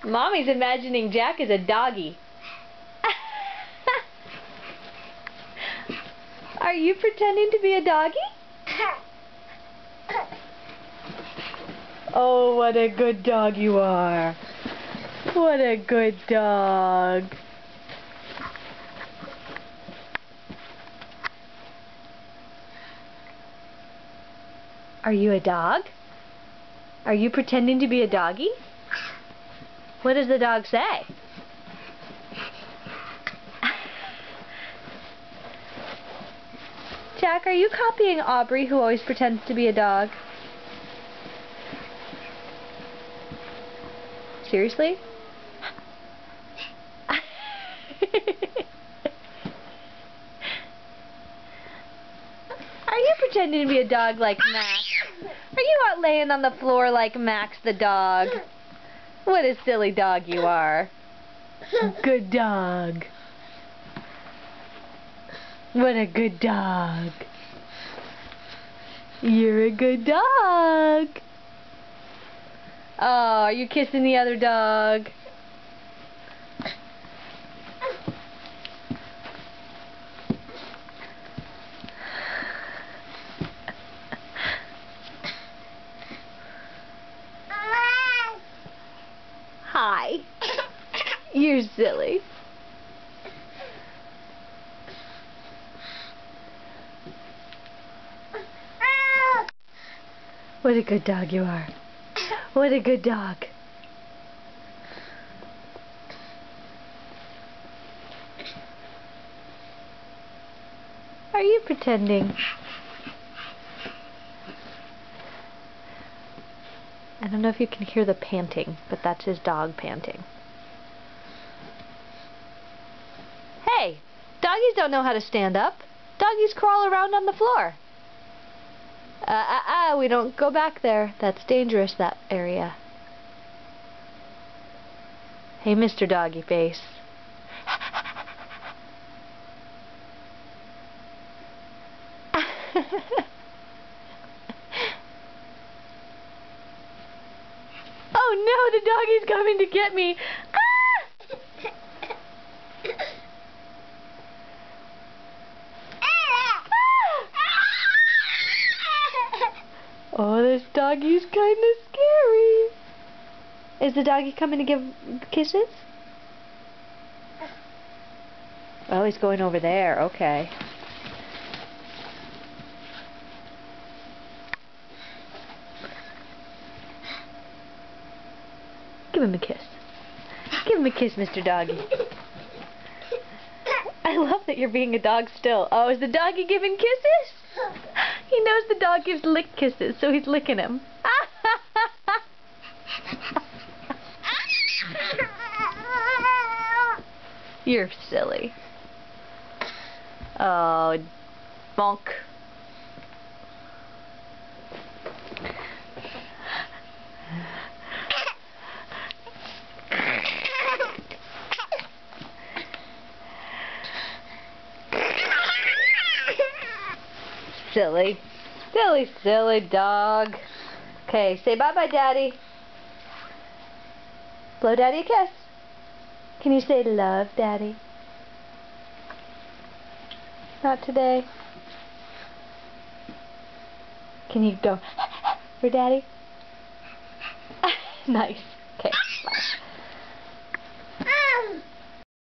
Mommy's imagining Jack as a doggy. Are you pretending to be a doggy? Oh, what a good dog you are. What a good dog. Are you a dog? Are you pretending to be a doggy? What does the dog say? Jack, are you copying Aubrey, who always pretends to be a dog? Seriously? Are you pretending to be a dog like Max? Are you out laying on the floor like Max the dog? What a silly dog you are. Good dog. What a good dog. You're a good dog. Oh, are you kissing the other dog? Hi. You're silly. What a good dog you are. What a good dog. Are you pretending? I don't know if you can hear the panting, but that's his dog panting. Hey, doggies don't know how to stand up. Doggies crawl around on the floor. We don't go back there. That's dangerous, that area. Hey, Mr. Doggy Face. Oh no, the doggy's coming to get me. Oh, this doggy's kind of scary. Is the doggy coming to give kisses? Oh, he's going over there. Okay. Give him a kiss. Give him a kiss, Mr. Doggy. I love that you're being a dog still. Oh, is the doggy giving kisses? He knows the dog gives lick kisses, so he's licking him. You're silly. Oh, bonk. Silly. Silly, silly dog. Okay, say bye-bye, Daddy. Blow Daddy a kiss. Can you say love, Daddy? Not today. Can you go for Daddy? Nice.